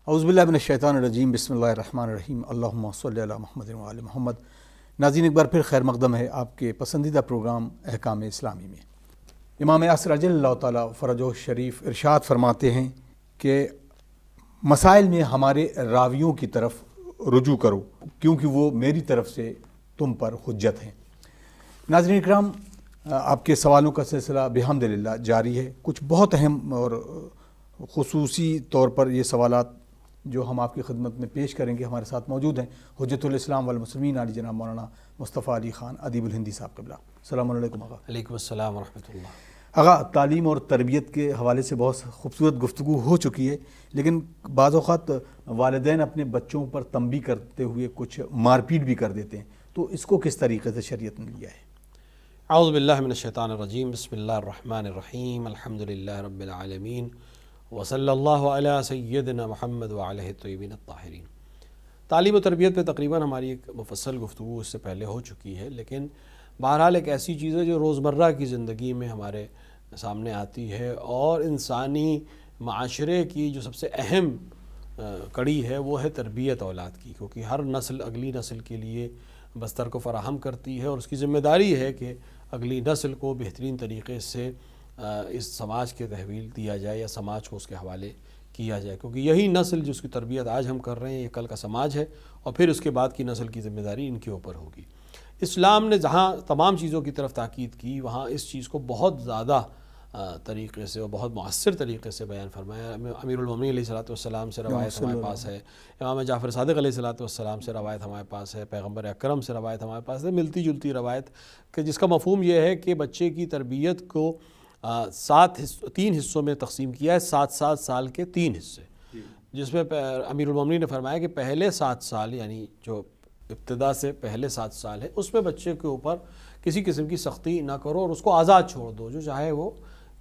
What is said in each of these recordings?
اعوذ باللہ من الشیطان الرجیم، بسم اللہ الرحمن الرحیم، اللہم صلی علی محمد و آل محمد۔ ناظرین، ایک بار پھر خیر مقدم ہے آپ کے پسندیدہ پروگرام احکام اسلامی میں۔ امام یاسر رضی اللہ تعالیٰ فرجہ شریف ارشاد فرماتے ہیں کہ مسائل میں ہمارے راویوں کی طرف رجوع کرو کیونکہ وہ میری طرف سے تم پر حجت ہیں۔ ناظرین اکرام، آپ کے سوالوں کا سلسلہ بحمدللہ جاری ہے۔ کچھ بہت اہم اور خصوصی طور پر یہ سوالات جو ہم آپ کی خدمت میں پیش کریں گے، ہمارے ساتھ موجود ہیں حجت الاسلام والمسلمین علی جناب مولانا مصطفیٰ علی خان ادیب الہندی صاحب قبلہ۔ السلام علیکم آقا۔ علیکم السلام ورحمۃ اللہ۔ آقا، تعلیم اور تربیت کے حوالے سے بہت خوبصورت گفتگو ہو چکی ہے، لیکن بعض اوقات والدین اپنے بچوں پر تنبیہ کرتے ہوئے کچھ مار پیٹ بھی کر دیتے ہیں، تو اس کو کس طریقے سے شریعت نے لیا ہے؟ اعوذ باللہ من الشیطان الرجیم، بسم اللہ الرحمن الرحیم، الحمدللہ رب العالمین، وصلی اللہ علی سیدنا محمد وعلیہ الطیبین الطاہرین۔ تعلیم و تربیت پہ تقریباً ہماری ایک مفصل گفتگو اس سے پہلے ہو چکی ہے، لیکن بہرحال ایک ایسی چیز ہے جو روزمرہ کی زندگی میں ہمارے سامنے آتی ہے، اور انسانی معاشرے کی جو سب سے اہم کڑی ہے وہ ہے تربیت اولاد کی، کیونکہ ہر نسل اگلی نسل کے لیے بستر کو فراہم کرتی ہے، اور اس کی ذمہ داری ہے کہ اگلی نسل کو بہترین طریقے سے اس سماج کے تحویل دیا جائے یا سماج کو اس کے حوالے کیا جائے، کیونکہ یہی نسل جس کی تربیت آج ہم کر رہے ہیں یہ کل کا سماج ہے، اور پھر اس کے بعد کی نسل کی ذمہ داری ان کے اوپر ہوگی۔ اسلام نے جہاں تمام چیزوں کی طرف تاکید کی، وہاں اس چیز کو بہت زیادہ طریقے سے اور بہت مؤثر طریقے سے بیان فرمایا۔ امیر المومنین علیہ السلام سے روایت ہمارے پاس ہے، امام جعفر صادق علیہ السلام سے روایت ہمارے پاس ہے، پیغمبر اکرم سے روایت ہمارے پاس ہے، ملتی جلتی روایت، کہ جس کا مفہوم یہ ہے کہ بچے کی تربیت کو 3 حصوں میں تقسیم کیا ہے، 7 سال کے 3 حصے، جس میں امیر المومنین نے فرمایا کہ پہلے 7 سال یعنی جو ابتدا سے پہلے 7 سال ہے، اس میں بچے کے اوپر کسی قسم کی سختی نہ کرو اور اس کو آزاد چھوڑ دو، جو چاہے وہ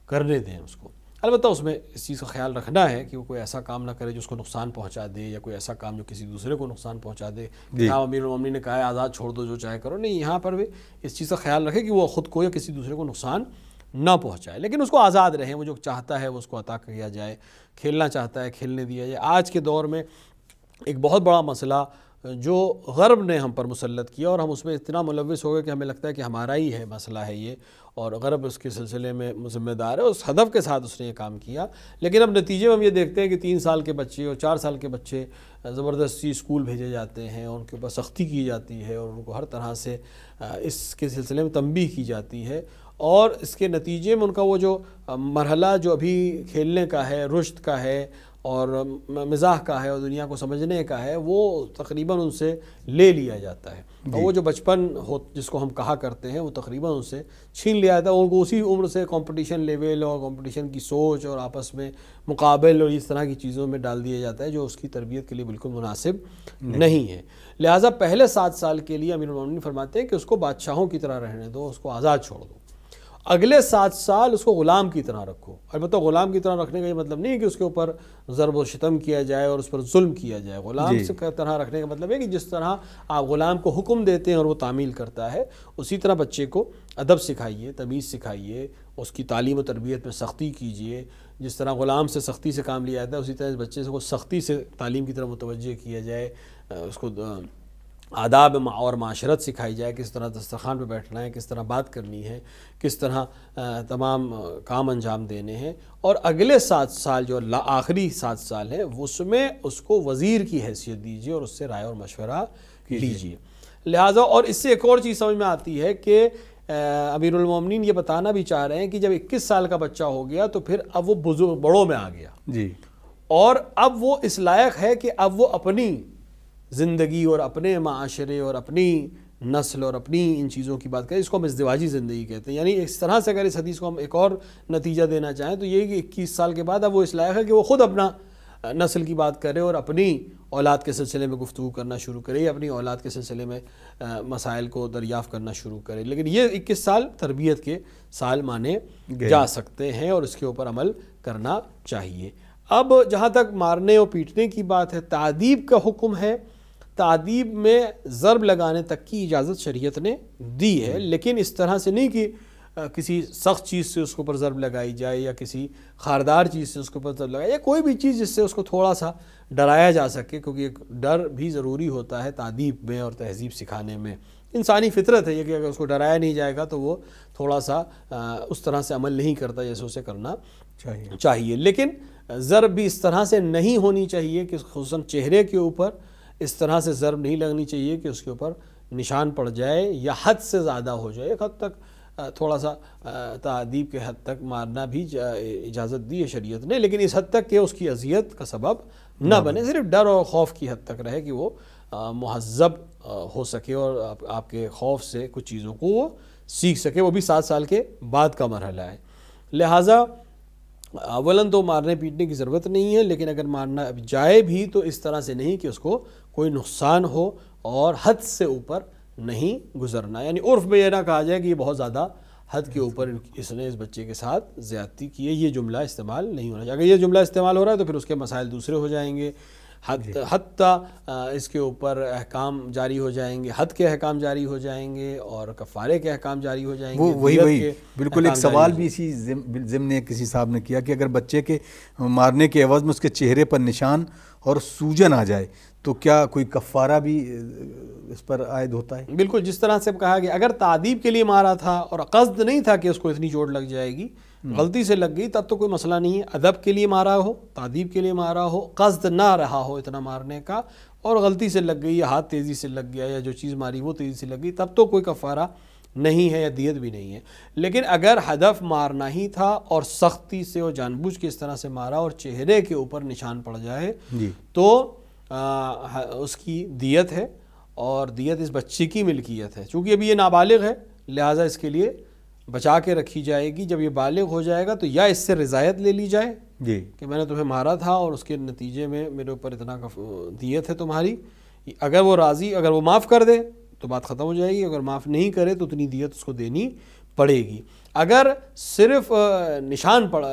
کرنے دیں اس کو۔ البتہ اس میں اس چیز کا خیال رکھنا ہے کہ وہ کوئی ایسا کام نہ کرے جو اس کو نقصان پہنچا دے، یا کوئی ایسا کام جو کسی دوسرے کو نقصان پہنچا دے۔ امیر المومنین نے کہا ہے آزاد چھوڑ دو، جو چاہے کرو، نہیں، یہاں پر بھی اس چیز کا خیال رکھے کہ وہ خود کو یا کسی دوسرے کو نقصان نہ پہنچائے، لیکن اس کو آزاد رہیں، وہ جو چاہتا ہے وہ اس کو عطا کیا جائے، کھیلنا چاہتا ہے کھیلنے دیا جائے۔ آج کے دور میں ایک بہت بڑا مسئلہ جو غرب نے ہم پر مسلط کیا، اور ہم اس میں اتنا ملوث ہو گئے کہ ہمیں لگتا ہے کہ ہمارا ہی ہے مسئلہ ہے یہ، اور غرب اس کے سلسلے میں ذمہ دار ہے، اس ہدف کے ساتھ اس نے یہ کام کیا، لیکن اب نتیجے میں ہم یہ دیکھتے ہیں کہ 3 سال کے بچے اور 4 سال کے بچے زبردستی اسکول بھیجے جاتے ہیں، ان کے اوپر سختی کی جاتی ہے، اور ان کو ہر طرح سے اس کے سلسلے میں تنبیہ کی جاتی ہے، اور اس کے نتیجے میں ان کا وہ جو مرحلہ جو ابھی کھیلنے کا ہے، رشد کا ہے اور مزاح کا ہے اور دنیا کو سمجھنے کا ہے، وہ تقریباً ان سے لے لیا جاتا ہے، اور وہ جو بچپن ہو جس کو ہم کہا کرتے ہیں وہ تقریباً ان سے چھین لیا جاتا ہے، ان کو اسی عمر سے کمپٹیشن لیول اور کمپٹیشن کی سوچ اور آپس میں مقابل اور اس طرح کی چیزوں میں ڈال دیا جاتا ہے، جو اس کی تربیت کے لیے بالکل مناسب نہیں ہے۔ لہٰذا پہلے 7 سال کے لیے امیر المومنین فرماتے ہیں کہ اس کو بادشاہوں کی طرح رہنے دو، اس کو آزاد چھوڑ دو، اگلے 7 سال اس کو غلام کی طرح رکھو۔ البتہ غلام کی طرح رکھنے کا یہ مطلب نہیں ہے کہ اس کے اوپر ضرب و شتم کیا جائے اور اس پر ظلم کیا جائے۔ غلام کی طرح رکھنے کا مطلب ہے کہ جس طرح آپ غلام کو حکم دیتے ہیں اور وہ تعمیل کرتا ہے، اسی طرح بچے کو ادب سکھائیے، تمیز سکھائیے، اس کی تعلیم و تربیت میں سختی کیجیے۔ جس طرح غلام سے سختی سے کام لیا جاتا ہے، اسی طرح اس بچے کو سختی سے تعلیم کی طرف متوجہ کیا جائے، اس کو آداب اور معاشرت سکھائی جائے، کس طرح دسترخوان پہ بیٹھنا ہے، کس طرح بات کرنی ہے، کس طرح تمام کام انجام دینے ہیں۔ اور اگلے 7 سال جو آخری 7 سال ہے، اس میں اس کو وزیر کی حیثیت دیجیے اور اس سے رائے اور مشورہ لیجیے۔ لہٰذا اور اس سے ایک اور چیز سمجھ میں آتی ہے کہ امیر المومنین یہ بتانا بھی چاہ رہے ہیں کہ جب 21 سال کا بچہ ہو گیا تو پھر اب وہ بڑوں میں آ گیا، اور اب وہ اس لائق ہے کہ اب وہ اپنی زندگی اور اپنے معاشرے اور اپنی نسل اور اپنی ان چیزوں کی بات کریں، اس کو ہم ازدواجی زندگی کہتے ہیں۔ یعنی اس طرح سے اگر اس حدیث کو ہم ایک اور نتیجہ دینا چاہیں تو یہ کہ 21 سال کے بعد اب وہ اس لائق ہے کہ وہ خود اپنا نسل کی بات کرے اور اپنی اولاد کے سلسلے میں گفتگو کرنا شروع کرے، یا اپنی اولاد کے سلسلے میں مسائل کو دریافت کرنا شروع کرے۔ لیکن یہ 21 سال تربیت کے سال مانے جا سکتے ہیں، اور اس کے اوپر عمل کرنا چاہیے۔ اب جہاں تک مارنے اور پیٹنے کی بات ہے، تعدیب کا حکم ہے، تعدیب میں ضرب لگانے تک کی اجازت شریعت نے دی ہے، لیکن اس طرح سے نہیں کہ کسی سخت چیز سے اس کے اوپر ضرب لگائی جائے یا کسی خاردار چیز سے اس کے اوپر ضرب لگائی یا کوئی بھی چیز جس سے اس کو تھوڑا سا ڈرایا جا سکے، کیونکہ ایک ڈر بھی ضروری ہوتا ہے تعدیب میں اور تہذیب سکھانے میں۔ انسانی فطرت ہے یہ کہ اگر اس کو ڈرایا نہیں جائے گا تو وہ تھوڑا سا اس طرح سے عمل نہیں کرتا جیسے اسے کرنا چاہیے۔ لیکن ضرب بھی اس طرح سے نہیں ہونی چاہیے کہ خصوصاً چہرے کے اوپر اس طرح سے ضرب نہیں لگنی چاہیے کہ اس کے اوپر نشان پڑ جائے یا حد سے زیادہ ہو جائے۔ ایک حد تک تھوڑا سا تعدیب کے حد تک مارنا بھی اجازت دی ہے شریعت نے، لیکن اس حد تک کہ اس کی اذیت کا سبب نہ بنے، صرف ڈر اور خوف کی حد تک رہے کہ وہ مہذب ہو سکے اور آپ کے خوف سے کچھ چیزوں کو وہ سیکھ سکے، وہ بھی 7 سال کے بعد کا مرحلہ ہے۔ لہٰذا اولاً تو مارنے پیٹنے کی ضرورت نہیں ہے، لیکن اگر مارنا جائے بھی تو اس طرح سے نہیں کہ اس کو کوئی نقصان ہو اور حد سے اوپر نہیں گزرنا، یعنی عرف میں یہ نہ کہا جائے کہ یہ بہت زیادہ حد کے اوپر اس نے اس بچے کے ساتھ زیادتی کی ہے، یہ جملہ استعمال نہیں ہونا چاہیے۔ اگر یہ جملہ استعمال ہو رہا ہے تو پھر اس کے مسائل دوسرے ہو جائیں گے، حتیٰ اس کے اوپر احکام جاری ہو جائیں گے، حد کے احکام جاری ہو جائیں گے اور کفارے کے احکام جاری ہو جائیں گے۔ وہی بالکل ایک سوال بھی اسی ضمن نے کسی صاحب نے کیا کہ اگر بچے کے مارنے کے عوض میں اس کے چہرے پر نشان اور سوجن آ جائے تو کیا کوئی کفارہ بھی اس پر عائد ہوتا ہے؟ بالکل، جس طرح سے کہا گیا اگر تعدیب کے لیے مارا تھا اور قصد نہیں تھا کہ اس کو اتنی چوٹ لگ جائے گی، غلطی سے لگ گئی تب تو کوئی مسئلہ نہیں ہے۔ ادب کے لیے مارا ہو، تعدیب کے لیے مارا ہو، قصد نہ رہا ہو اتنا مارنے کا اور غلطی سے لگ گئی یا ہاتھ تیزی سے لگ گیا یا جو چیز ماری وہ تیزی سے لگ گئی، تب تو کوئی کفارہ نہیں ہے یا دیت بھی نہیں ہے۔ لیکن اگر ہدف مارنا ہی تھا اور سختی سے اور جان بوجھ کے اس طرح سے مارا اور چہرے کے اوپر نشان پڑ جائے تو اس کی دیت ہے، اور دیت اس بچے کی ملکیت ہے۔ چونکہ ابھی یہ نابالغ ہے لہٰذا اس کے لیے بچا کے رکھی جائے گی۔ جب یہ بالغ ہو جائے گا تو یا اس سے رضایت لے لی جائے کہ میں نے تمہیں مارا تھا اور اس کے نتیجے میں میرے اوپر اتنا دیت ہے تمہاری، اگر وہ راضی، اگر وہ معاف کر دے تو بات ختم ہو جائے گی، اگر معاف نہیں کرے تو اتنی دیت اس کو دینی پڑے گی۔ اگر صرف نشان پڑا،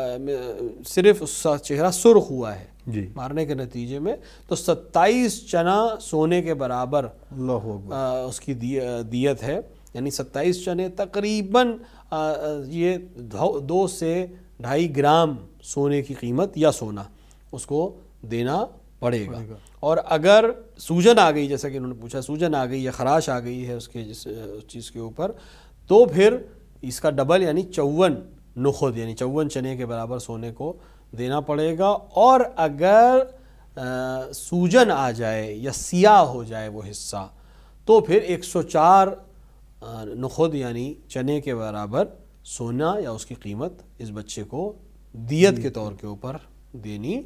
صرف چہرہ سرخ ہوا ہے مارنے کے نتیجے میں تو 27 چنا سونے کے برابر اس کی دیت ہے، یعنی 27 چنے تقریباً یہ 2 سے 2.5 گرام سونے کی قیمت یا سونا اس کو دینا پڑے گا۔ اور اگر سوجن آ گئی، جیسا کہ انہوں نے پوچھا، سوجن آ گئی یا خراش آ گئی ہے اس کے جس چیز کے اوپر، تو پھر اس کا ڈبل یعنی 54 نخود یعنی 54 چنے کے برابر سونے کو دینا پڑے گا۔ اور اگر سوجن آ جائے یا سیاہ ہو جائے وہ حصہ تو پھر 104 نخود یعنی چنے کے برابر سونا یا اس کی قیمت اس بچے کو دیت کے طور کے اوپر دینی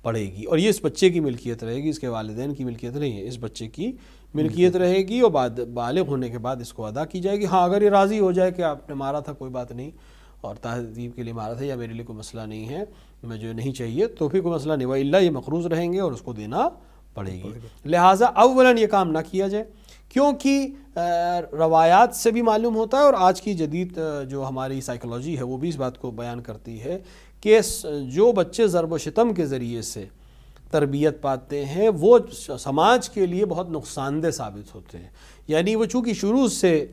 پڑے گی، اور یہ اس بچے کی ملکیت رہے گی، اس کے والدین کی ملکیت نہیں ہے، اس بچے کی ملکیت رہے گی، اور بعد بالغ ہونے کے بعد اس کو ادا کی جائے گی۔ ہاں اگر یہ راضی ہو جائے کہ آپ نے مارا تھا کوئی بات نہیں اور تہذیب کے لیے مارا تھا یا میرے لیے کوئی مسئلہ نہیں ہے، مجھے نہیں چاہیے، تو پھر کوئی مسئلہ نہیں، وَإِلَّا یہ مقروض رہیں گے اور اس کو دینا پڑے گی۔ لہٰذا اولاً یہ کام نہ کیا جائے، کیونکہ روایات سے بھی معلوم ہوتا ہے اور آج کی جدید جو ہماری سائیکالوجی ہے وہ بھی اس بات کو بیان کرتی ہے کہ جو بچے ضرب و شتم کے ذریعے سے تربیت پاتے ہیں وہ سماج کے لیے بہت نقصان دہ ثابت ہوتے ہیں، یعنی وہ چونکہ شروع سے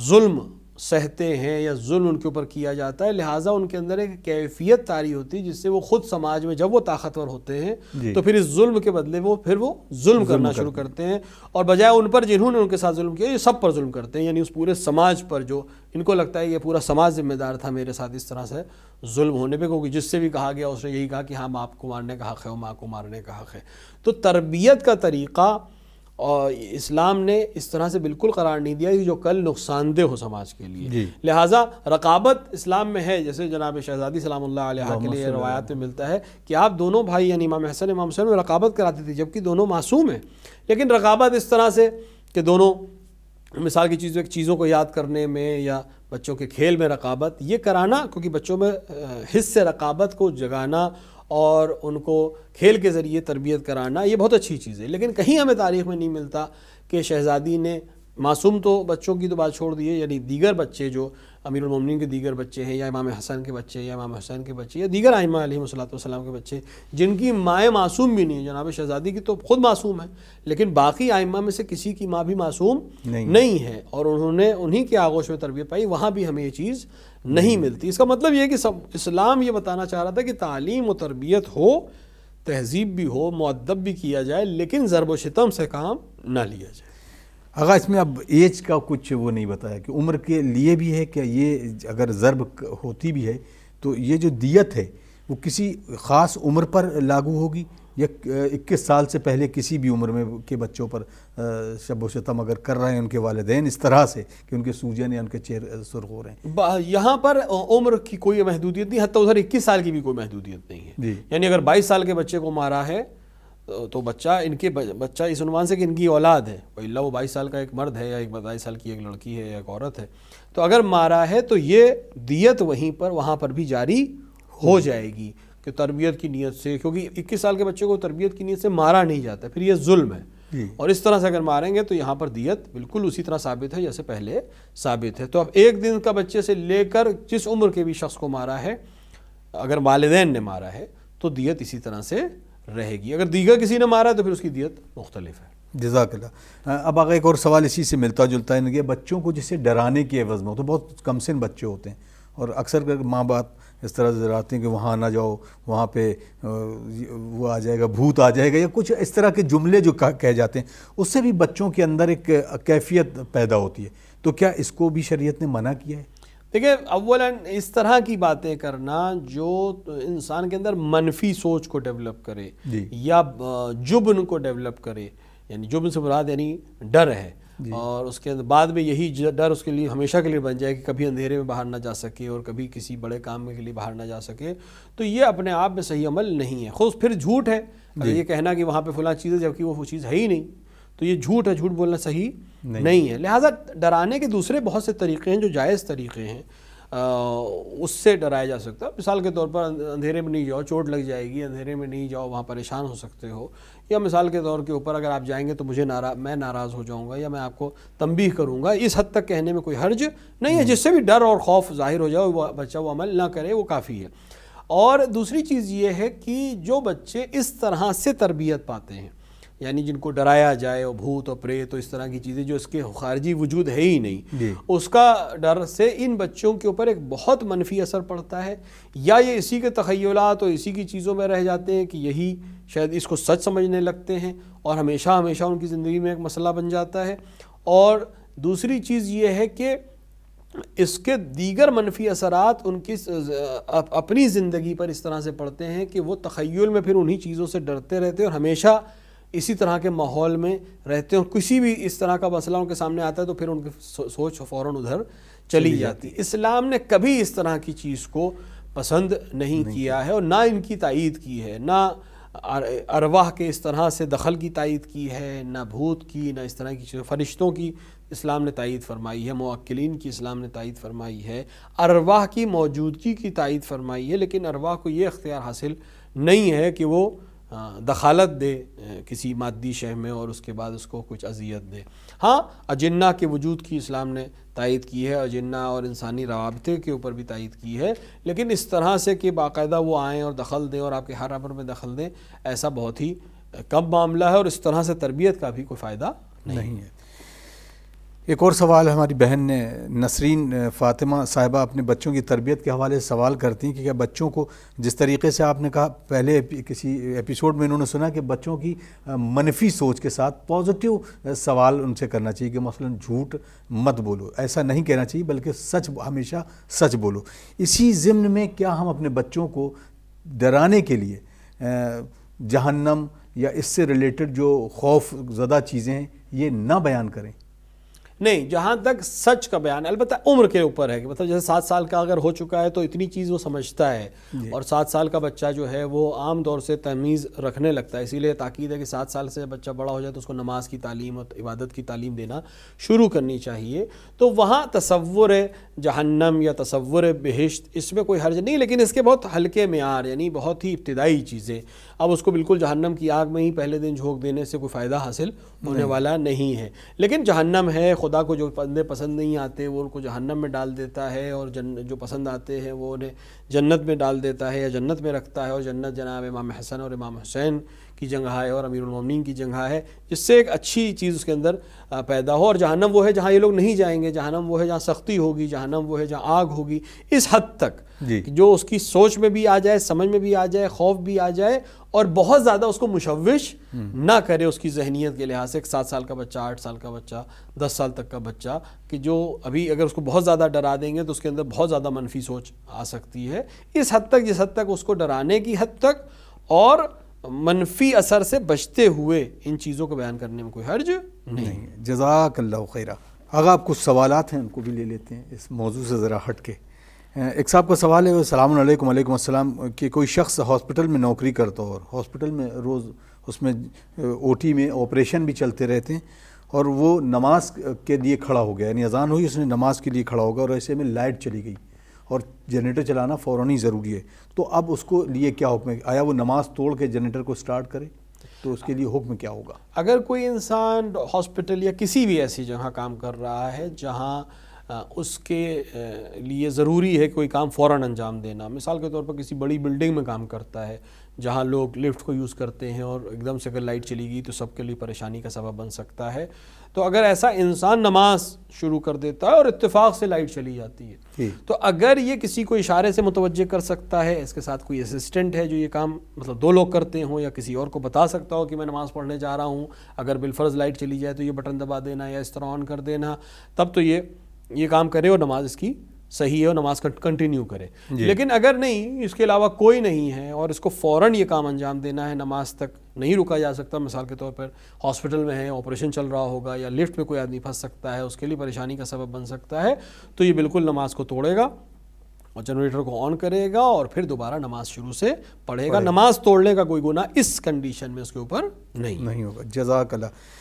ظلم سہتے ہیں یا ظلم ان کے اوپر کیا جاتا ہے، لہٰذا ان کے اندر ایک کیفیت طاری ہوتی ہے جس سے وہ خود سماج میں جب وہ طاقتور ہوتے ہیں تو پھر اس ظلم کے بدلے وہ ظلم کرنا شروع کرتے ہیں، اور بجائے ان پر جنہوں نے ان کے ساتھ ظلم کیا یہ سب پر ظلم کرتے ہیں، یعنی اس پورے سماج پر جو ان کو لگتا ہے یہ پورا سماج ذمہ دار تھا میرے ساتھ اس طرح سے ظلم ہونے پہ، کیونکہ جس سے بھی کہا گیا اس نے یہی کہا کہ ہاں باپ کو مارنے کا حق ہے اور ماں کو مارنے کا حق ہے۔ تو تربیت کا طریقہ اور اسلام نے اس طرح سے بالکل قرار نہیں دیا کہ جو کل نقصان دہ ہو سماج کے لیے، لہٰذا رقابت اسلام میں ہے، جیسے جناب شہزادی سلام اللہ علیہ کے لیے روایات میں ملتا ہے کہ آپ دونوں بھائی یعنی امام حسن امام حسین میں رقابت کراتے تھے جبکہ دونوں معصوم ہیں، لیکن رقابت اس طرح سے کہ دونوں مثال کی چیزوں کو یاد کرنے میں یا بچوں کے کھیل میں رقابت یہ کرانا، کیونکہ بچوں میں حس سے رقابت کو جگانا اور ان کو کھیل کے ذریعے تربیت کرانا یہ بہت اچھی چیز ہے، لیکن کہیں ہمیں تاریخ میں نہیں ملتا کہ شہزادی نے معصوم تو بچوں کی تو بات چھوڑ دیے، یعنی دیگر بچے جو امیر المومنین کے دیگر بچے ہیں، یا امام حسن کے بچے یا امام حسین کے بچے یا دیگر ائمہ علیہم الصلوۃ والسلام کے بچے جن کی مائیں معصوم بھی نہیں ہیں، جناب شہزادی کی تو خود معصوم ہے، لیکن باقی ائمہ میں سے کسی کی ماں بھی معصوم نہیں ہے، اور انہوں نے انہی کے آغوش میں تربیت پائی، وہاں بھی ہمیں یہ چیز نہیں ملتی۔ اس کا مطلب یہ ہے کہ اسلام یہ بتانا چاہ رہا تھا کہ تعلیم و تربیت ہو، تہذیب بھی ہو، مؤدب بھی کیا جائے، لیکن ضرب و شتم سے کام نہ لیا جائے۔ آغا اس میں اب ایج کا کچھ وہ نہیں بتایا کہ عمر کے لیے بھی ہے کہ یہ اگر ضرب ہوتی بھی ہے تو یہ جو دیت ہے وہ کسی خاص عمر پر لاگو ہوگی، یا 21 سال سے پہلے کسی بھی عمر میں کے بچوں پر شب و شتم اگر کر رہے ہیں ان کے والدین اس طرح سے کہ ان کے سوجن یا ان کے چہرے سرخ ہو رہے ہیں؟ یہاں پر عمر کی کوئی محدودیت نہیں، حتیٰ ادھر 21 سال کی بھی کوئی محدودیت نہیں ہے، یعنی اگر 22 سال کے بچے کو مارا ہے تو بچہ اس عنوان سے کہ ان کی اولاد ہے، اللہ وہ 22 سال کا ایک مرد ہے یا 22 سال کی ایک لڑکی ہے یا ایک عورت ہے، تو اگر مارا ہے تو یہ دیت وہاں پر بھی جاری ہو جائے گی کہ تربیت کی نیت سے، کیونکہ 21 سال کے بچے کو تربیت کی نیت سے مارا نہیں جاتا، پھر یہ ظلم ہے، اور اس طرح سے اگر ماریں گے تو یہاں پر دیت بالکل اسی طرح ثابت ہے جیسے پہلے ثابت ہے۔ تو اب ایک دن کا بچے سے لے کر جس عمر کے بھی شخص کو مارا ہے، اگر والدین نے مارا ہے تو دیت اسی طرح سے رہے گی، اگر دیگر کسی نے مارا ہے تو پھر اس کی دیت مختلف ہے۔ جزاک اللہ۔ اب آگے ایک اور سوال اسی سے ملتا جلتا ہے کہ بچوں کو جسے ڈرانے کے عوض میں، تو بہت کم سن بچے ہوتے ہیں اور اکثر ماں باپ اس طرح سے ڈراتے ہیں کہ وہاں نہ جاؤ، وہاں پہ وہ آ جائے گا، بھوت آ جائے گا، یا کچھ اس طرح کے جملے جو کہے جاتے ہیں، اس سے بھی بچوں کے اندر ایک کیفیت پیدا ہوتی ہے، تو کیا اس کو بھی شریعت نے منع کیا ہے؟ دیکھیں، اولاً اس طرح کی باتیں کرنا جو انسان کے اندر منفی سوچ کو ڈیولپ کرے یا جبن کو ڈیولپ کرے، یعنی جبن سے مراد یعنی ڈر ہے، اور اس کے بعد میں یہی ڈر اس کے لیے ہمیشہ کے لیے بن جائے کہ کبھی اندھیرے میں باہر نہ جا سکے اور کبھی کسی بڑے کام کے لیے باہر نہ جا سکے، تو یہ اپنے آپ میں صحیح عمل نہیں ہے، خود پھر جھوٹ ہے یہ کہنا کہ وہاں پہ فلاں چیز ہے جبکہ وہ چیز ہے ہی نہیں، تو یہ جھوٹ ہے، جھوٹ بولنا صحیح نہیں ہے۔ لہٰذا ڈرانے کے دوسرے بہت سے طریقے ہیں جو جائز طریقے ہیں، اس سے ڈرایا جا سکتا ہے۔ مثال کے طور پر اندھیرے میں نہیں جاؤ، چوٹ لگ جائے گی، اندھیرے میں نہیں جاؤ، وہاں پریشان ہو سکتے ہو، یا مثال کے طور کے اوپر اگر آپ جائیں گے تو میں ناراض ہو جاؤں گا یا میں آپ کو تنبیہ کروں گا، اس حد تک کہنے میں کوئی حرج نہیں ہے، جس سے بھی ڈر اور خوف ظاہر ہو جائے وہ بچہ وہ عمل نہ کرے، وہ کافی ہے۔ اور دوسری چیز یہ ہے کہ جو بچے اس طرح سے تربیت پاتے ہیں، یعنی جن کو ڈرایا جائے اور بھوت اور پریت اور اس طرح کی چیزیں جو اس کے خارجی وجود ہے ہی نہیں، اس کا ڈر سے ان بچوں کے اوپر ایک بہت منفی اثر پڑتا ہے، یا یہ اسی کے تخیلات اور اسی کی چیزوں میں رہ جاتے ہیں کہ یہی شاید اس کو سچ سمجھنے لگتے ہیں، اور ہمیشہ ہمیشہ ان کی زندگی میں ایک مسئلہ بن جاتا ہے۔ اور دوسری چیز یہ ہے کہ اس کے دیگر منفی اثرات ان کی اپنی زندگی پر اس طرح سے پڑتے ہیں کہ وہ تخیل میں پھر انہی چیزوں سے ڈرتے رہتے ہیں اور ہمیشہ اسی طرح کے ماحول میں رہتے ہیں، اور کسی بھی اس طرح کا مسئلہ ان کے سامنے آتا ہے تو پھر ان کی سوچ فوراً ادھر چلی جاتی۔ اسلام نے کبھی اس طرح کی چیز کو پسند نہیں کیا ہے اور نہ ان کی تائید کی ہے، نہ ارواح کے اس طرح سے دخل کی تائید کی ہے، نہ بھوت کی، نہ اس طرح کی چیزیں۔ فرشتوں کی اسلام نے تائید فرمائی ہے، موکلین کی اسلام نے تائید فرمائی ہے، ارواح کی موجودگی کی تائید فرمائی ہے، لیکن ارواح کو یہ اختیار حاصل نہیں ہے کہ وہ دخالت دے کسی مادی شے میں اور اس کے بعد اس کو کچھ اذیت دے۔ ہاں، اجنہ کے وجود کی اسلام نے تائید کی ہے، اجنہ اور انسانی روابطے کے اوپر بھی تائید کی ہے، لیکن اس طرح سے کہ باقاعدہ وہ آئیں اور دخل دیں اور آپ کے ہر امر میں دخل دیں، ایسا بہت ہی کم معاملہ ہے، اور اس طرح سے تربیت کا بھی کوئی فائدہ نہیں ہے۔ ایک اور سوال ہماری بہن نسرین فاطمہ صاحبہ اپنے بچوں کی تربیت کے حوالے سے سوال کرتی ہیں کہ کیا بچوں کو جس طریقے سے آپ نے کہا پہلے کسی ایپیسوڈ میں انہوں نے سنا کہ بچوں کی منفی سوچ کے ساتھ پازیٹیو سوال ان سے کرنا چاہیے کہ مثلا جھوٹ مت بولو، ایسا نہیں کہنا چاہیے بلکہ سچ، ہمیشہ سچ بولو۔ اسی ضمن میں کیا ہم اپنے بچوں کو ڈرانے کے لیے جہنم یا اس سے ریلیٹڈ جو خوف زدہ چیزیں ہیں یہ نہ بیان کریں؟ نہیں، جہاں تک سچ کا بیان، البتہ عمر کے اوپر ہے کہ مطلب جیسے 7 سال کا اگر ہو چکا ہے تو اتنی چیز وہ سمجھتا ہے، اور 7 سال کا بچہ جو ہے وہ عام طور سے تمیز رکھنے لگتا ہے، اسی لیے تاکید ہے کہ 7 سال سے بچہ بڑا ہو جائے تو اس کو نماز کی تعلیم اور عبادت کی تعلیم دینا شروع کرنی چاہیے۔ تو وہاں تصور جہنم یا تصور بہشت اس میں کوئی حرج نہیں، لیکن اس کے بہت ہلکے معیار، یعنی بہت ہی ابتدائی چیزیں. اب اس کو بالکل جہنم کی آگ میں ہی پہلے دن جھونک دینے سے کوئی فائدہ حاصل ہونے والا نہیں ہے. لیکن جہنم ہے، خدا کو جو بندے پسند نہیں آتے وہ ان کو جہنم میں ڈال دیتا ہے، اور جو پسند آتے ہیں وہ انہیں جنت میں ڈال دیتا ہے یا جنت میں رکھتا ہے. اور جنت جناب امام حسن اور امام حسین کی جگہ ہے اور امیر المومنین کی جگہ ہے، جس سے ایک اچھی چیز اس کے اندر پیدا ہو. اور جہنم وہ ہے جہاں یہ لوگ نہیں جائیں گے، جہنم وہ ہے جہاں سختی ہوگی، جہنم وہ ہے جہاں آگ ہوگی. اس حد تک جو اس کی سوچ میں بھی آ جائے، سمجھ میں بھی آ جائے، خوف بھی آ جائے، اور بہت زیادہ اس کو مشوش نہ کرے اس کی ذہنیت کے لحاظ سے. 7 سال کا بچہ، 8 سال کا بچہ، 10 سال تک کا بچہ، کہ جو ابھی اگر اس کو بہت زیادہ ڈرا دیں گے تو اس کے اندر بہت زیادہ منفی سوچ آ سکتی ہے. اس حد تک، جس حد تک اس کو ڈرانے کی حد تک اور منفی اثر سے بچتے ہوئے ان چیزوں کو بیان کرنے میں کوئی حرج نہیں. جزاک اللہ خیرہ. اگر آپ کچھ سوالات ہیں ان کو بھی لے لیتے ہیں اس موضوع سے ذرا ہٹ کے. ایک صاحب کا سوال ہے، السلام علیکم. وعلیکم السلام. کہ کوئی شخص ہاسپٹل میں نوکری کرتا ہو اور ہاسپٹل میں روز اس میں او ٹی میں آپریشن بھی چلتے رہتے ہیں، اور وہ نماز کے لیے کھڑا ہو گیا، یعنی اذان ہوئی، اس نے نماز کے لیے کھڑا ہوگا، اور ایسے میں لائٹ چلی گئی اور جنریٹر چلانا فوراً ہی ضروری ہے. تو اب اس کو لیے کیا حکم ہے؟ آیا وہ نماز توڑ کے جنریٹر کو سٹارٹ کرے؟ تو اس کے لیے حکم کیا ہوگا؟ اگر کوئی انسان ہاسپٹل یا کسی بھی ایسی جگہ کام کر رہا ہے جہاں اس کے لیے ضروری ہے کوئی کام فوراً انجام دینا، مثال کے طور پر کسی بڑی بلڈنگ میں کام کرتا ہے جہاں لوگ لفٹ کو یوز کرتے ہیں اور ایک دم سے اگر لائٹ چلی گئی تو سب کے لیے پریشانی کا سبب بن سکتا ہے، تو اگر ایسا انسان نماز شروع کر دیتا ہے اور اتفاق سے لائٹ چلی جاتی ہے، تو اگر یہ کسی کو اشارے سے متوجہ کر سکتا ہے، اس کے ساتھ کوئی اسسٹنٹ ہے جو یہ کام مطلب 2 لوگ کرتے ہوں، یا کسی اور کو بتا سکتا ہو کہ میں نماز پڑھنے جا رہا ہوں، اگر بالفرض لائٹ چلی جائے تو یہ بٹن دبا دینا یا اس طرح آن کر دینا، تب تو یہ کام کرے اور نماز اس کی صحیح ہے اور نماز کنٹینیو کرے. لیکن اگر نہیں، اس کے علاوہ کوئی نہیں ہے اور اس کو فوراً یہ کام انجام دینا ہے، نماز تک نہیں رکا جا سکتا، مثال کے طور پر ہاسپٹل میں ہے، آپریشن چل رہا ہوگا یا لفٹ میں کوئی آدمی پھنس سکتا ہے، اس کے لیے پریشانی کا سبب بن سکتا ہے، تو یہ بالکل نماز کو توڑے گا اور جنریٹر کو آن کرے گا اور پھر دوبارہ نماز شروع سے پڑھے گا. نماز توڑنے کا کوئی گناہ اس کنڈیشن میں اس کے اوپر نہیں ہوگا. جزاک اللہ.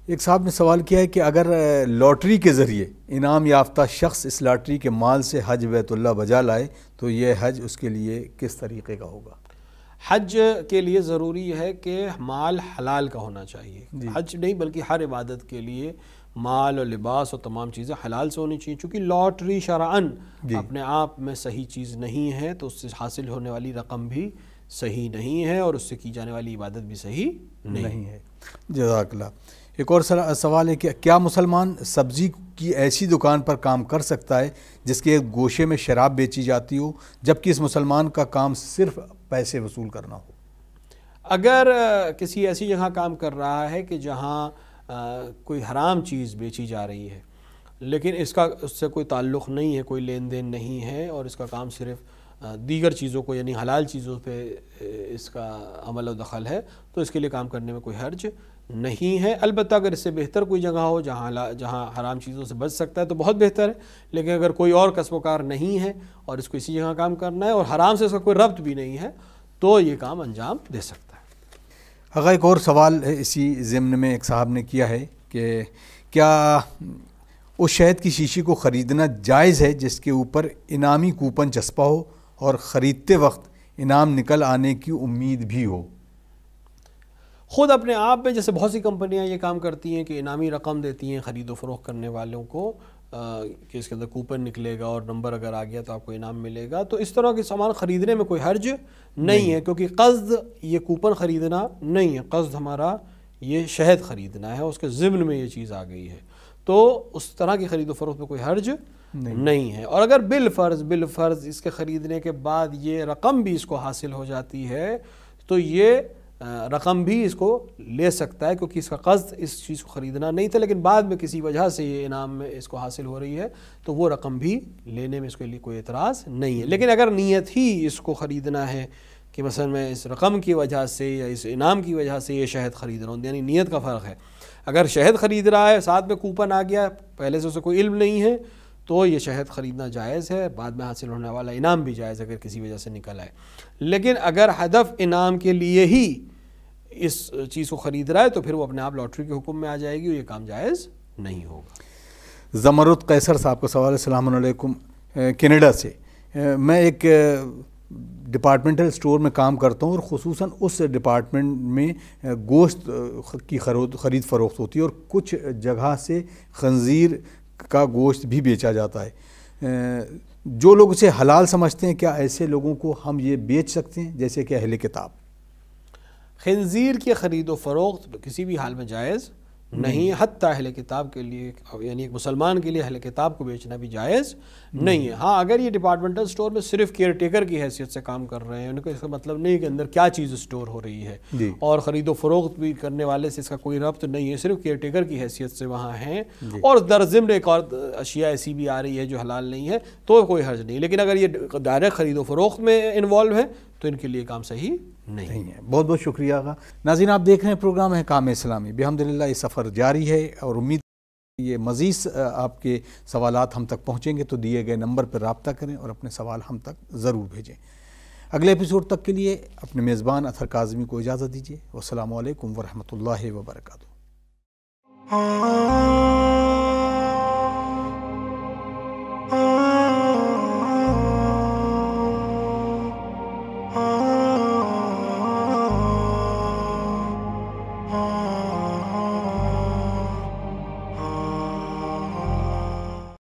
ایک صاحب نے سوال کیا ہے کہ اگر لاٹری کے ذریعے انعام یافتہ شخص اس لاٹری کے مال سے حج بیت اللہ بجا لائے تو یہ حج اس کے لیے کس طریقے کا ہوگا؟ حج کے لیے ضروری ہے کہ مال حلال کا ہونا چاہیے. حج نہیں بلکہ ہر عبادت کے لیے مال اور لباس اور تمام چیزیں حلال سے ہونی چاہیے. چونکہ لاٹری شرعاً اپنے آپ میں صحیح چیز نہیں ہے، تو اس سے حاصل ہونے والی رقم بھی صحیح نہیں ہے اور اس سے کی جانے والی عبادت بھی صحیح نہیں ہے. جزاک اللہ. ایک اور سوال ہے کہ کیا مسلمان سبزی کی ایسی دکان پر کام کر سکتا ہے جس کے گوشے میں شراب بیچی جاتی ہو، جبکہ اس مسلمان کا کام صرف پیسے وصول کرنا ہو؟ اگر کسی ایسی جگہ کام کر رہا ہے کہ جہاں کوئی حرام چیز بیچی جا رہی ہے، لیکن اس سے کوئی تعلق نہیں ہے، کوئی لین دین نہیں ہے، اور اس کا کام صرف دیگر چیزوں کو یعنی حلال چیزوں پہ اس کا عمل و دخل ہے، تو اس کے لیے کام کرنے میں کوئی حرج نہیں ہے. البتہ اگر اس سے بہتر کوئی جگہ ہو جہاں حرام چیزوں سے بچ سکتا ہے تو بہت بہتر ہے. لیکن اگر کوئی اور کسب و کار نہیں ہے اور اس کو اسی جگہ کام کرنا ہے اور حرام سے اس کا کوئی ربط بھی نہیں ہے تو یہ کام انجام دے سکتا ہے. اگر ایک اور سوال ہے اسی ضمن میں ایک صاحب نے کیا ہے کہ کیا اس شہد کی شیشی کو خریدنا جائز ہے جس کے اوپر انعامی کوپن چسپا ہو اور خریدتے وقت انعام نکل آنے کی امید بھی ہو؟ خود اپنے آپ میں جیسے بہت سی کمپنیاں یہ کام کرتی ہیں کہ انعامی رقم دیتی ہیں خرید و فروخت کرنے والوں کو کہ اس کے اندر کوپن نکلے گا اور نمبر اگر آ گیا تو آپ کو انعام ملے گا. تو اس طرح کے سامان خریدنے میں کوئی حرج نہیں ہے، کیونکہ قصد یہ کوپن خریدنا نہیں ہے، قصد ہمارا یہ شہد خریدنا ہے، اس کے ضمن میں یہ چیز آ گئی ہے، تو اس طرح کی خرید و فروخت میں کوئی حرج نہیں ہے. اور اگر بالفرض اس کے خریدنے کے بعد یہ رقم بھی اس کو حاصل ہو جاتی ہے تو یہ رقم بھی اس کو لے سکتا ہے، کیونکہ اس کا قصد اس چیز کو خریدنا نہیں تھا، لیکن بعد میں کسی وجہ سے یہ انعام میں اس کو حاصل ہو رہی ہے تو وہ رقم بھی لینے میں اس کے لیے کوئی اعتراض نہیں ہے. لیکن اگر نیت ہی اس کو خریدنا ہے کہ مثلا میں اس رقم کی وجہ سے یا اس انعام کی وجہ سے یہ شہد خرید رہا ہوں، یعنی نیت کا فرق ہے. اگر شہد خرید رہا ہے ساتھ میں کوپن آ گیا، پہلے سے اسے کوئی علم نہیں ہے، تو یہ شہد خریدنا جائز ہے، بعد میں حاصل ہونے والا انعام بھی جائز اگر کسی وجہ سے نکل آئے. لیکن اگر ہدف انعام کے لیے ہی اس چیز کو خرید رہا ہے تو پھر وہ اپنے آپ لاٹری کے حکم میں آ جائے گی اور یہ کام جائز نہیں ہوگا. زمرد قیصر صاحب کا سوال ہے، السلام علیکم، کینیڈا سے۔ میں ایک ڈپارٹمنٹل اسٹور میں کام کرتا ہوں اور خصوصاً اس ڈپارٹمنٹ میں گوشت کی خرید فروخت ہوتی ہے اور کچھ جگہ سے خنزیر کا گوشت بھی بیچا جاتا ہے۔ جو لوگ اسے حلال سمجھتے ہیں، کیا ایسے لوگوں کو ہم یہ بیچ سکتے ہیں جیسے کہ اہل کتاب؟ خنزیر کی خرید و فروخت کسی بھی حال میں جائز نہیں، حتی اہل کتاب کے لیے، یعنی ایک مسلمان کے لیے اہل کتاب کو بیچنا بھی جائز نہیں ہے۔ ہاں اگر یہ ڈپارٹمنٹل سٹور میں صرف کیئر ٹیکر کی حیثیت سے کام کر رہے ہیں، ان کو اس کا مطلب نہیں کہ اندر کیا چیز سٹور ہو رہی ہے، اور خرید و فروخت بھی کرنے والے سے اس کا کوئی ربط نہیں ہے، صرف کیئر ٹیکر کی حیثیت سے وہاں ہیں، اور در ضمن ایک اور اشیاء ایسی بھی آ رہی ہے جو حلال نہیں ہے، تو کوئی حرج نہیں۔ لیکن اگر یہ ڈائریکٹ خرید و فروخت میں انوالو ہے تو ان کے لیے کام صحیح نہیں ہے۔ بہت بہت شکریہ آقا۔ ناظرین، آپ دیکھ رہے ہیں پروگرام احکام اسلامی، بحمدللہ یہ سفر جاری ہے، اور امید یہ مزید آپ کے سوالات ہم تک پہنچیں گے تو دیے گئے نمبر پر رابطہ کریں اور اپنے سوال ہم تک ضرور بھیجیں۔ اگلے ایپیسوڈ تک کے لیے اپنے میزبان اطہر کاظمی کو اجازت دیجیے۔ والسلام علیکم ورحمۃ اللہ وبرکاتہ۔